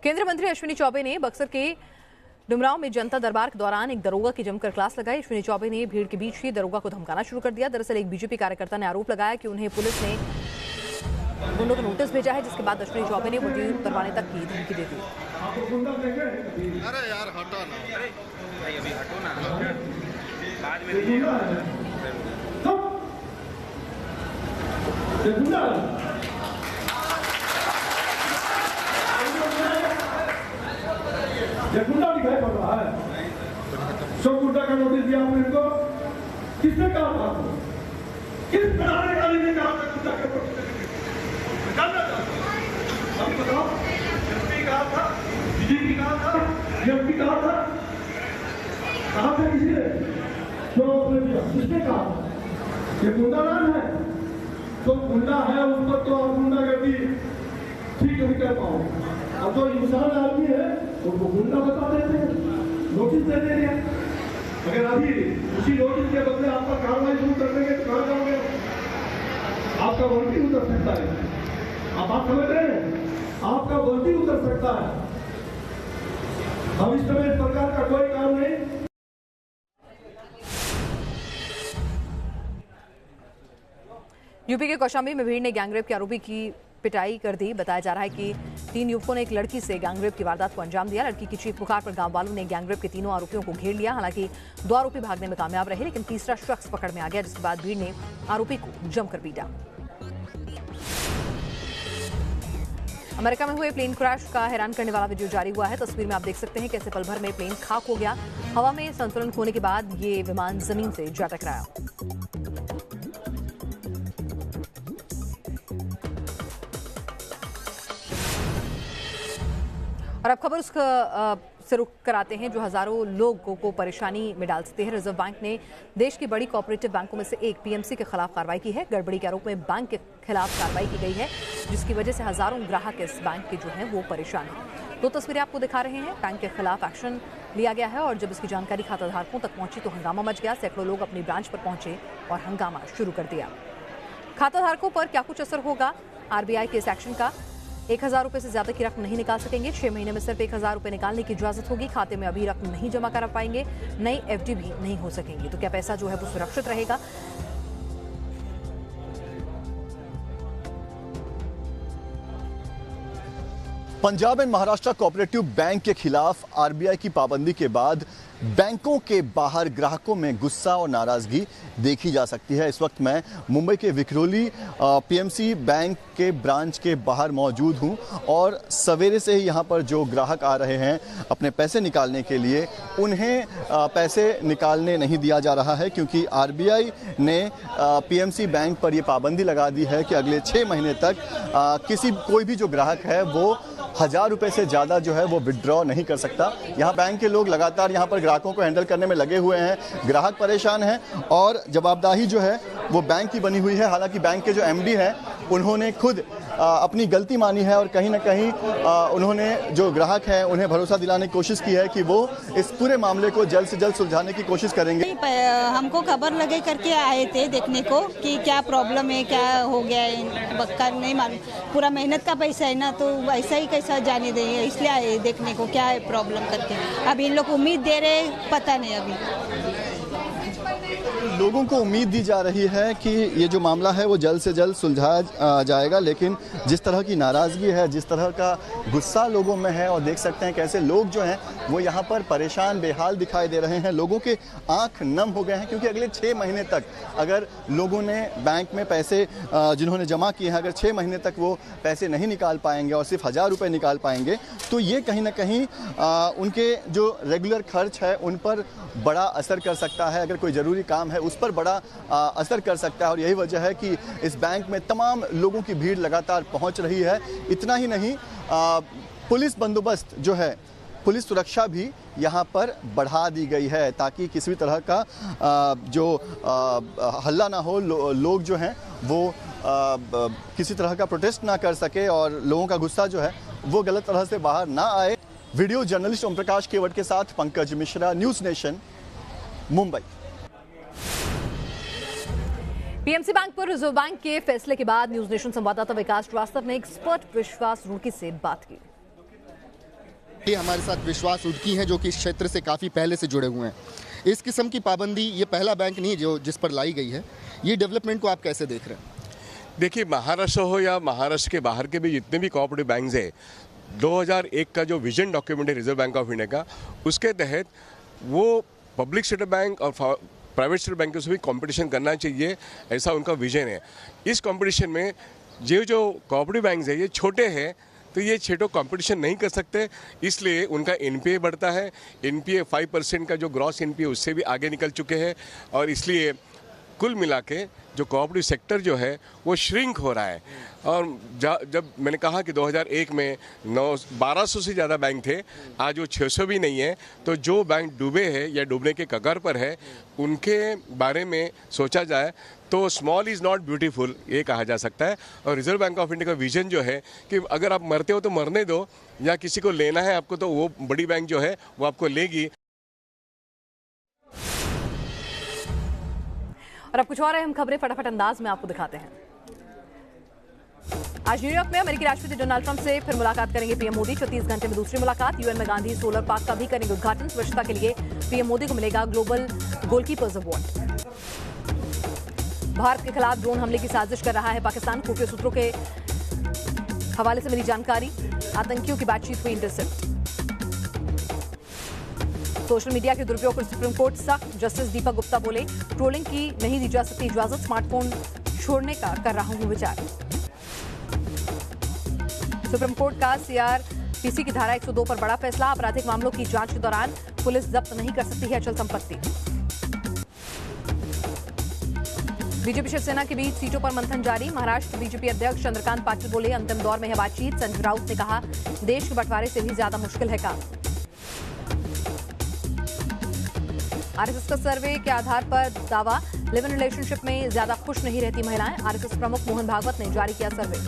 केंद्रीय मंत्री अश्विनी चौबे ने बक्सर के डुमरांव में जनता दरबार के दौरान एक दरोगा की जमकर क्लास लगाई। अश्विनी चौबे ने भीड़ के बीच ही दरोगा को धमकाना शुरू कर दिया। दरअसल एक बीजेपी कार्यकर्ता ने आरोप लगाया कि उन्हें पुलिस ने गुंडों को नोटिस भेजा है, जिसके बाद अश्विनी चौबे ने वोटिंग करवाने तक की धमकी दे दी। अरे यार हटो ना, भाई अभी हटो ना, बाद में ये गुंडा दिखाई पड़ रहा है। सब गुंडा का नोटिस दिया आपने इनको, किसने कहा था? किस बनाने वाले ने कहा था गुंडा का नोटिस? जानना चाहता हूं, अभी बताओ। एसपी कहा था, डीजीपी कहा था, डीएसपी कहा था, कहा था किसी ने? तो किसने कहा? ये गुंडा राज है, तो गुंडा है उस पर तो आप गुंडागर्दी ठीक नहीं कर पाओगे। अब जो इंसान आदमी है उनको गुंडा बता देते हैं, नोटिस दे देंगे। अगर अभी उसी नोटिस के बदले आपका कार्रवाई शुरू कर देंगे तो कहां जाओगे? आपका वर्दी उतर सकता है। आप बात समझ रहे हैं? आपका वर्दी उतर सकता है। भविष्य में इस प्रकार का कोई काम नहीं। यूपी के कौशाम्बी में भीड़ ने गैंगरेप के आरोपी की पिटाई कर दी। बताया जा रहा है कि 3 युवकों ने एक लड़की से गैंगरेप की वारदात को अंजाम दिया। लड़की की चीख पुकार पर गांव वालों ने गैंगरेप के तीनों आरोपियों को घेर लिया। हालांकि 2 आरोपी भागने में कामयाब रहे, लेकिन तीसरा शख्स पकड़ में आ गया, जिसके बाद भीड़ ने आरोपी को जमकर पीटा। अमेरिका में हुए प्लेन क्रैश का हैरान करने वाला वीडियो जारी हुआ है। तस्वीर में आप देख सकते हैं कैसे पल भर में प्लेन खाक हो गया। हवा में संतुलन खोने के बाद ये विमान जमीन से जा टकराया। और अब खबर उस से रुख कराते हैं जो हजारों लोगों को परेशानी में डाल सकते हैं। रिजर्व बैंक ने देश की बड़ी कोऑपरेटिव बैंकों में से एक पीएमसी के खिलाफ कार्रवाई की है। गड़बड़ी के आरोप में बैंक के खिलाफ कार्रवाई की गई है, जिसकी वजह से हजारों ग्राहक इस बैंक के जो हैं वो परेशान हैं। 2 तस्वीरें आपको दिखा रहे हैं। बैंक के खिलाफ एक्शन लिया गया है और जब इसकी जानकारी खाताधारकों तक पहुंची तो हंगामा मच गया। सैकड़ों लोग अपनी ब्रांच पर पहुंचे और हंगामा शुरू कर दिया। खाताधारकों पर क्या कुछ असर होगा आरबीआई के इस एक्शन का? 1000 रुपए से ज्यादा की रकम नहीं निकाल सकेंगे। 6 महीने में सिर्फ 1000 रुपए निकालने की इजाजत होगी। खाते में अभी रकम नहीं जमा करा पाएंगे। नई एफडी भी नहीं हो सकेंगी। तो क्या पैसा जो है वो सुरक्षित रहेगा? Punjab and Maharashtra cooperative bank के खिलाफ आरबीआई की पाबंदी के बाद बैंकों के बाहर ग्राहकों में गुस्सा और नाराजगी देखी जा सकती है। इस वक्त मैं मुंबई के विक्रोली पीएमसी बैंक के ब्रांच के बाहर मौजूद हूं और सवेरे से ही यहां पर जो ग्राहक आ रहे हैं अपने पैसे निकालने के लिए, उन्हें पैसे निकालने नहीं दिया जा रहा है, क्योंकि आरबीआई ने पीएमसी बैंक पर यह पाबंदी लगा दी है कि अगले 6 महीने तक कोई भी जो ग्राहक है वो 1000 रुपए से ज़्यादा जो है वो विड्रॉ नहीं कर सकता। यहाँ बैंक के लोग लगातार यहाँ पर ग्राहकों को हैंडल करने में लगे हुए हैं। ग्राहक परेशान हैं और जवाबदाही जो है वो बैंक की बनी हुई है। हालांकि बैंक के जो एमडी हैं उन्होंने खुद अपनी गलती मानी है और कहीं ना कहीं उन्होंने जो ग्राहक हैं उन्हें भरोसा दिलाने की कोशिश की है कि वो इस पूरे मामले को जल्द से जल्द सुलझाने की कोशिश करेंगे। हमको खबर लगे करके आए थे देखने को कि क्या प्रॉब्लम है, क्या हो गया है, बक्का नहीं मालूम। पूरा मेहनत का पैसा है ना, तो ऐसा ही कैसा जाने देंगे, इसलिए आए देखने को क्या है प्रॉब्लम करके। अब इन लोग उम्मीद दे रहे, पता नहीं अभी। लोगों को उम्मीद दी जा रही है कि ये जो मामला है वो जल्द से जल्द सुलझाया जाएगा, लेकिन जिस तरह की नाराज़गी है, जिस तरह का गुस्सा लोगों में है, और देख सकते हैं कैसे लोग जो हैं वो यहाँ पर परेशान बेहाल दिखाई दे रहे हैं। लोगों के आंख नम हो गए हैं, क्योंकि अगले 6 महीने तक अगर लोगों ने बैंक में पैसे जिन्होंने जमा किए हैं, अगर 6 महीने तक वो पैसे नहीं निकाल पाएंगे और सिर्फ 1000 रुपये निकाल पाएंगे, तो ये कहीं ना कहीं उनके जो रेगुलर खर्च है उन पर बड़ा असर कर सकता है। अगर कोई ज़रूरी काम है उस पर बड़ा असर कर सकता है और यही वजह है कि इस बैंक में तमाम लोगों की भीड़ लगातार पहुंच रही है। इतना ही नहीं, पुलिस बंदोबस्त जो है, पुलिस सुरक्षा भी यहाँ पर बढ़ा दी गई है ताकि किसी भी तरह का जो हल्ला ना हो, लोग जो हैं वो किसी तरह का प्रोटेस्ट ना कर सके और लोगों का गुस्सा जो है वो गलत तरह से बाहर ना आए। वीडियो जर्नलिस्ट ओम प्रकाश केवट के साथ Pankaj Mishra, news nation, Mumbai. PMC bank पर रिजर्व बैंक के फैसले के बाद न्यूज़ नेशन संवाददाता विकास श्रीवास्तव ने एक्सपर्ट विश्वास रुड़की से बात की। ये हमारे साथ विश्वास उडकी हैं जो कि इस क्षेत्र से काफ़ी पहले से जुड़े हुए हैं। इस किस्म की पाबंदी ये पहला बैंक नहीं जो जिस पर लाई गई है। ये डेवलपमेंट को आप कैसे देख रहे हैं? देखिए, महाराष्ट्र हो या महाराष्ट्र के बाहर के भी जितने भी कोऑपरेटिव बैंक्स हैं, 2001 का जो विजन डॉक्यूमेंट है रिजर्व बैंक ऑफ इंडिया का, उसके तहत वो पब्लिक सेक्टर बैंक और प्राइवेट सेक्टर बैंकों से भी कंपटीशन करना चाहिए, ऐसा उनका विजन है। इस कंपटीशन में जो कोऑपरेटिव बैंक्स है ये छोटे हैं, तो ये छेटो कंपटीशन नहीं कर सकते, इसलिए उनका एनपीए बढ़ता है। एनपीए 5% का जो ग्रॉस एनपीए उससे भी आगे निकल चुके हैं, और इसलिए कुल मिला के जो कोऑपरेटिव सेक्टर जो है वो श्रिंक हो रहा है। और जब मैंने कहा कि 2001 में 1200 से ज़्यादा बैंक थे, आज वो 600 भी नहीं है, तो जो बैंक डूबे हैं या डूबने के कगार पर है उनके बारे में सोचा जाए तो स्मॉल इज़ नॉट ब्यूटीफुल ये कहा जा सकता है। और रिजर्व बैंक ऑफ इंडिया का विजन जो है कि अगर आप मरते हो तो मरने दो, या किसी को लेना है आपको तो वो बड़ी बैंक जो है वो आपको लेगी। और अब कुछ और अहम खबरें फटाफट अंदाज में आपको दिखाते हैं। आज न्यूयॉर्क में अमेरिकी राष्ट्रपति डोनाल्ड ट्रंप से फिर मुलाकात करेंगे पीएम मोदी। 36 घंटे में दूसरी मुलाकात। यूएन में गांधी सोलर पार्क का भी करेंगे उद्घाटन। स्वच्छता के लिए पीएम मोदी को मिलेगा ग्लोबल गोलकीपर्स अवार्ड। भारत के खिलाफ ड्रोन हमले की साजिश कर रहा है पाकिस्तान। खुफिया सूत्रों के हवाले से मिली जानकारी। आतंकियों की बातचीत हुई इंटरसेप्ट। सोशल मीडिया के दुरुपयोग पर सुप्रीम कोर्ट सख्त। जस्टिस दीपक गुप्ता बोले, ट्रोलिंग की नहीं दी जा सकती इजाजत, स्मार्टफोन छोड़ने का कर रहा हूं विचार। सुप्रीम कोर्ट का सीआरपीसी की धारा 102 पर बड़ा फैसला। आपराधिक मामलों की जांच के दौरान पुलिस जब्त नहीं कर सकती है अचल संपत्ति। बीजेपी शिवसेना के बीच सीटों पर मंथन जारी। महाराष्ट्र बीजेपी अध्यक्ष चंद्रकांत पाटिल बोले, अंतिम दौर में है बातचीत। संजय राउत ने कहा, देश के बंटवारे से भी ज्यादा मुश्किल है काम। आरएसएस का सर्वे के आधार पर दावा, लिव इन रिलेशनशिप में ज्यादा खुश नहीं रहती महिलाएं। आरएसएस प्रमुख मोहन भागवत ने जारी किया सर्वे।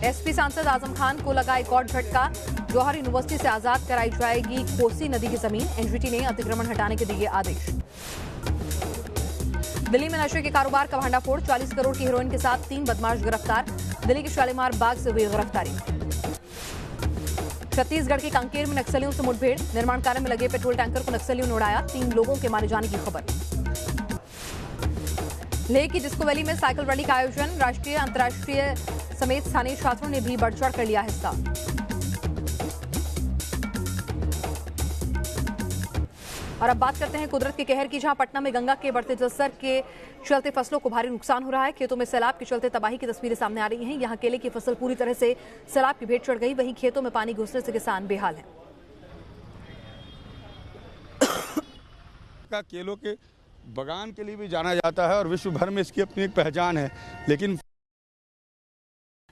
एसपी सांसद आजम खान को लगा एक और झटका। जौहर यूनिवर्सिटी से आजाद कराई जाएगी कोसी नदी की जमीन। एनजीटी ने अतिक्रमण हटाने के दिए आदेश। दिल्ली में नशे के कारोबार का भांडाफोड़। 40 करोड़ की हेरोइन के साथ 3 बदमाश गिरफ्तार। दिल्ली के शालीमार बाग से हुई गिरफ्तारी। छत्तीसगढ़ के कांकेर में नक्सलियों से मुठभेड़। निर्माण कार्य में लगे पेट्रोल टैंकर को नक्सलियों ने उड़ाया। 3 लोगों के मारे जाने की खबर। लेह की डिस्को वैली में साइकिल रैली का आयोजन। राष्ट्रीय अंतर्राष्ट्रीय समेत स्थानीय छात्रों ने भी बढ़ चढ़ कर लिया हिस्सा। और अब बात करते हैं कुदरत के कहर की, जहां पटना में गंगा के बढ़ते जलस्तर के चलते फसलों को भारी नुकसान हो रहा है। खेतों में सैलाब के चलते तबाही की तस्वीरें सामने आ रही हैं। यहां केले की फसल पूरी तरह से सैलाब की भेंट चढ़ गई। वहीं खेतों में पानी घुसने से किसान बेहाल हैं। केलों के बगान के लिए भी जाना जाता है और विश्व भर में इसकी अपनी एक पहचान है, लेकिन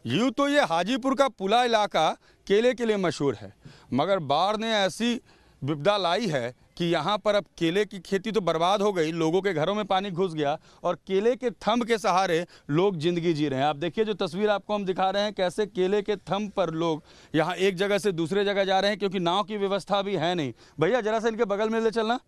यूं तो ये हाजीपुर का पुला इलाका केले के लिए मशहूर है, मगर बाढ़ ने ऐसी विपदा लाई है कि यहाँ पर अब केले की खेती तो बर्बाद हो गई, लोगों के घरों में पानी घुस गया और केले के थंब के सहारे लोग जिंदगी जी रहे हैं। आप देखिए, जो तस्वीर आपको हम दिखा रहे हैं, कैसे केले के थंब पर लोग यहाँ एक जगह से दूसरे जगह जा रहे हैं, क्योंकि नाव की व्यवस्था भी है नहीं। भैया जरा सा इनके बगल में ले चलना।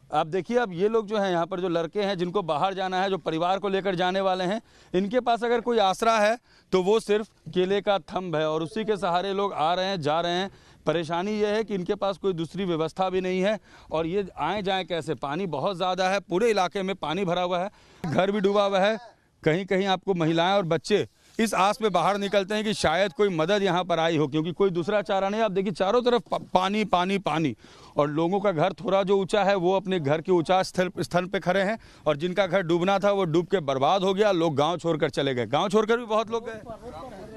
आप देखिए, अब ये लोग जो हैं यहाँ पर, जो लड़के हैं जिनको बाहर जाना है, जो परिवार को लेकर जाने वाले हैं, इनके पास अगर कोई आसरा है तो वो सिर्फ केले का थंब है और उसी के सहारे लोग आ रहे हैं, जा रहे हैं। परेशानी ये है कि इनके पास कोई दूसरी व्यवस्था भी नहीं है और ये आए जाएं कैसे। पानी बहुत ज़्यादा है, पूरे इलाके में पानी भरा हुआ है, घर भी डूबा हुआ है। कहीं कहीं आपको महिलाएं और बच्चे इस आस में बाहर निकलते हैं कि शायद कोई मदद यहाँ पर आई हो, क्योंकि कोई दूसरा चारा नहीं। आप देखिए, चारों तरफ पानी पानी पानी, और लोगों का घर थोड़ा जो ऊंचा है वो अपने घर के ऊंचा स्थल पे खड़े हैं, और जिनका घर डूबना था वो डूब के बर्बाद हो गया। लोग गांव छोड़कर चले गए। गांव छोड़कर भी बहुत लोग गए,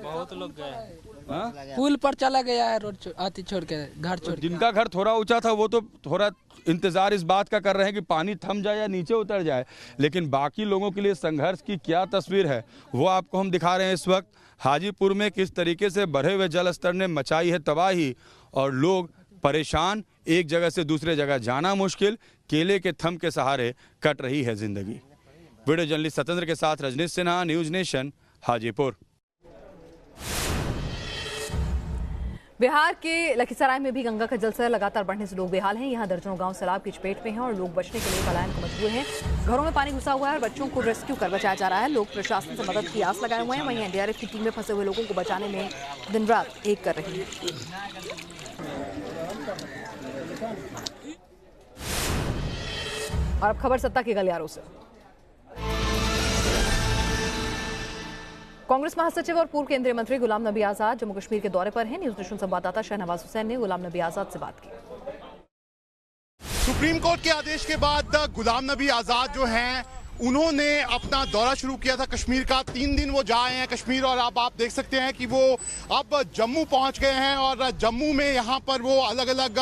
बहुत लोग गए। पुल पर चला गया है, रोड आती छोड़ के, घर छोड़। जिनका घर थोड़ा ऊंचा था वो तो थोड़ा इंतजार इस बात का कर रहे हैं कि पानी थम जाए या नीचे उतर जाए, लेकिन बाकी लोगों के लिए संघर्ष की क्या तस्वीर है वो आपको हम दिखा रहे हैं। इस वक्त हाजीपुर में किस तरीके से बढ़े हुए जल स्तर ने मचाई है तबाही और लोग परेशान, एक जगह से दूसरे जगह जाना मुश्किल, केले के थंब के सहारे कट रही है जिंदगी। वीडियो जर्नलिस्ट सतेंद्र के साथ रजनीश सिन्हा, न्यूज नेशन, हाजीपुर। बिहार के लखीसराय में भी गंगा का जलस्तर लगातार बढ़ने से लोग बेहाल हैं। यहाँ दर्जनों गांव सैलाब की चपेट में हैं और लोग बचने के लिए पलायन को मजबूर हैं। घरों में पानी घुसा हुआ है और बच्चों को रेस्क्यू कर बचाया जा रहा है। लोग प्रशासन से मदद की आस लगाए हुए हैं। वहीं एनडीआरएफ की टीमें फंसे हुए लोगों को बचाने में दिन रात एक कर रही है। और अब खबर सत्ता के गलियारों से। कांग्रेस महासचिव और पूर्व केंद्रीय मंत्री गुलाम नबी आजाद जम्मू कश्मीर के दौरे पर हैं। न्यूज नेशन संवाददाता शहनवाज हुसैन ने गुलाम नबी आजाद से बात की। सुप्रीम कोर्ट के आदेश के बाद गुलाम नबी आजाद जो हैं उन्होंने अपना दौरा शुरू किया था कश्मीर का। 3 दिन वो जा आए हैं कश्मीर और अब आप देख सकते हैं कि वो अब जम्मू पहुंच गए हैं और जम्मू में यहाँ पर वो अलग अलग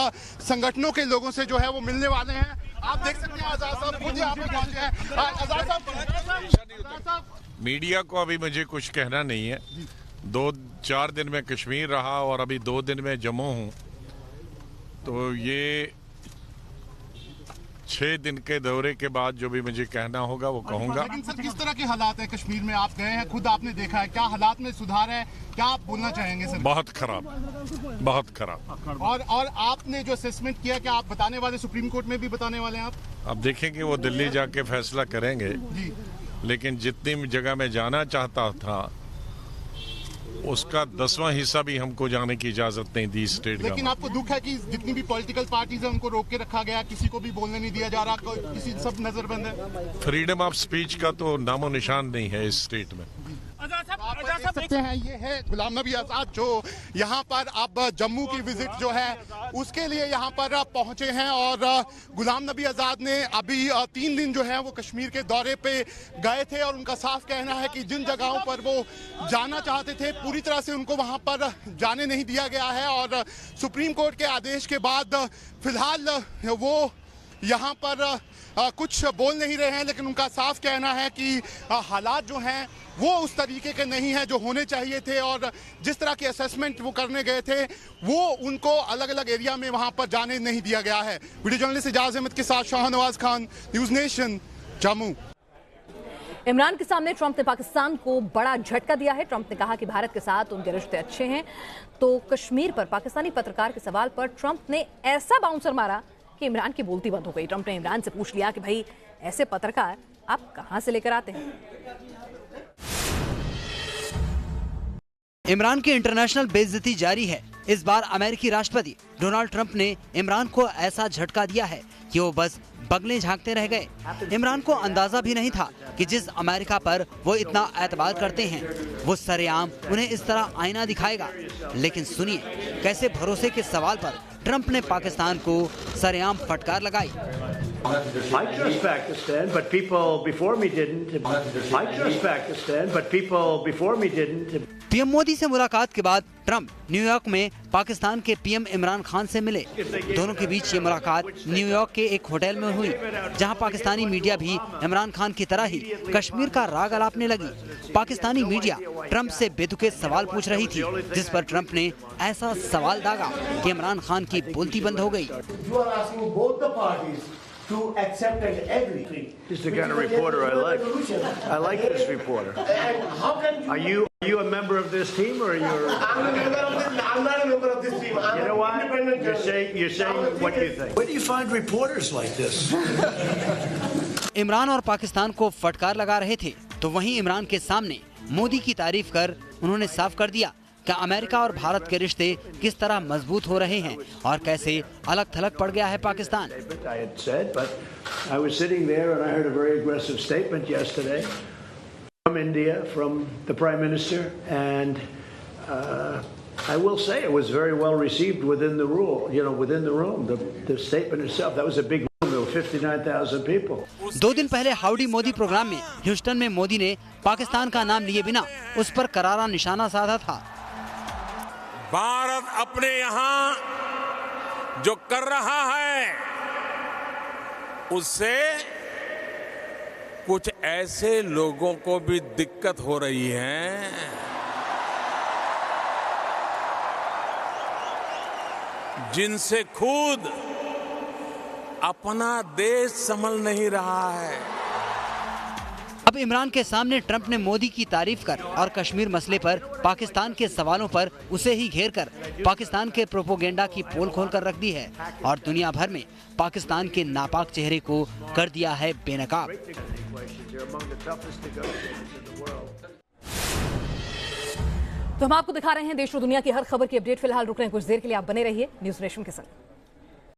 संगठनों के लोगों से जो है वो मिलने वाले हैं। आप देख सकते हैं आजाद साहब खुद यहाँ पे पहुंचे हैं। आजाद साहब, मीडिया को अभी मुझे कुछ कहना नहीं है। 2-4 दिन में कश्मीर रहा और अभी 2 दिन में जम्मू हूँ, तो ये 6 दिन के दौरे के बाद जो भी मुझे कहना होगा वो कहूंगा। लेकिन सर किस तरह के हालात हैं कश्मीर में? आप गए हैं, खुद आपने देखा है, क्या हालात में सुधार है? क्या आप बोलना चाहेंगे सर? बहुत खराब, बहुत खराब। और आपने जो असेसमेंट किया, क्या आप बताने वाले, सुप्रीम कोर्ट में भी बताने वाले हैं आप? अब देखेंगे, वो दिल्ली जाके फैसला करेंगे। लेकिन जितनी जगह मैं जाना चाहता था उसका 10वां हिस्सा भी हमको जाने की इजाजत नहीं दी स्टेट गवर्नमेंट। लेकिन आपको दुख है कि जितनी भी पॉलिटिकल पार्टीज है उनको रोक के रखा गया, किसी को भी बोलने नहीं दिया जा रहा, किसी सब नजरबंद है? फ्रीडम ऑफ स्पीच का तो नामो निशान नहीं है इस स्टेट में। आप देख सकते हैं ये है गुलाम नबी आजाद जो यहाँ पर अब जम्मू की विजिट जो है उसके लिए यहाँ पर पहुंचे हैं। और गुलाम नबी आजाद ने अभी 3 दिन जो है वो कश्मीर के दौरे पे गए थे और उनका साफ कहना है कि जिन जगहों पर वो जाना चाहते थे पूरी तरह से उनको वहाँ पर जाने नहीं दिया गया है। और सुप्रीम कोर्ट के आदेश के बाद फिलहाल वो यहाँ पर कुछ बोल नहीं रहे हैं, लेकिन उनका साफ कहना है कि हालात जो हैं वो उस तरीके के नहीं हैं जो होने चाहिए थे और जिस तरह की असेसमेंट वो करने गए थे वो उनको अलग अलग एरिया में वहाँ पर जाने नहीं दिया गया है। वीडियो जर्नलिस्ट इजाज अहमद के साथ शाहनवाज खान, न्यूज नेशन, जम्मू। इमरान के सामने ट्रंप ने पाकिस्तान को बड़ा झटका दिया है। ट्रंप ने कहा कि भारत के साथ उनके रिश्ते अच्छे हैं, तो कश्मीर पर पाकिस्तानी पत्रकार के सवाल पर ट्रंप ने ऐसा बाउंसर मारा कि इमरान की बोलती बंद हो गई। ट्रंप ने इमरान से पूछ लिया कि भाई ऐसे पत्रकार आप कहां से लेकर आते हैं? इमरान की इंटरनेशनल बेइज्जती जारी है। इस बार अमेरिकी राष्ट्रपति डोनाल्ड ट्रंप ने इमरान को ऐसा झटका दिया है कि वो बस बगलें झांकते रह गए। इमरान को अंदाजा भी नहीं था कि जिस अमेरिका पर वो इतना एतबार करते हैं वो सरेआम उन्हें इस तरह आईना दिखाएगा। लेकिन सुनिए कैसे भरोसे के सवाल पर ट्रंप ने पाकिस्तान को सरेआम फटकार लगाई। I trust Pakistan, but people before me didn't. I trust Pakistan, but people before me didn't. PM Modi से मुलाकात के बाद ट्रंप न्यूयॉर्क में पाकिस्तान के पीएम इमरान खान से मिले। दोनों के बीच ये मुलाकात न्यूयॉर्क के एक होटल में हुई, जहां पाकिस्तानी मीडिया भी इमरान खान की तरह ही कश्मीर का राग अलापने लगी। पाकिस्तानी मीडिया ट्रंप से बेतुके सवाल पूछ रही थी, जिस पर ट्रंप ने ऐसा सवाल दागा कि इमरान खान की बोलती बंद हो गई। To accept and agree. This is the kind of reporter I like. I like this reporter. And how can you? Are you a member of this team or you're? I'm a member of this. I'm not a member of this team. You know what? You're saying what you think. Where do you find reporters like this? Imran और पाकिस्तान को फटकार लगा रहे थे, तो वहीं इमरान के सामने मोदी की तारीफ कर उन्होंने साफ कर दिया कि अमेरिका और भारत के रिश्ते किस तरह मजबूत हो रहे हैं और कैसे अलग थलग पड़ गया है Pakistan. I had said, but I was sitting there and I heard a very aggressive statement yesterday from India, from the Prime Minister, and I will say it was very well received within the within the room. The statement itself, that was a big room. There were 59,000 people. 2 दिन पहले howdy Modi programme में Houston में मोदी ने पाकिस्तान का नाम लिए बिना उस पर करारा निशाना साधा था। भारत अपने यहाँ जो कर रहा है उससे कुछ ऐसे लोगों को भी दिक्कत हो रही है जिनसे खुद अपना देश संभल नहीं रहा है। अब इमरान के सामने ट्रंप ने मोदी की तारीफ कर और कश्मीर मसले पर पाकिस्तान के सवालों पर उसे ही घेर कर पाकिस्तान के प्रोपोगेंडा की पोल खोल कर रख दी है और दुनिया भर में पाकिस्तान के नापाक चेहरे को कर दिया है बेनकाब। तो हम आपको दिखा रहे हैं देश और दुनिया की हर खबर की अपडेट। फिलहाल रुक रहे हैं कुछ देर के लिए, आप बने रहिए न्यूज़ नेशन के साथ।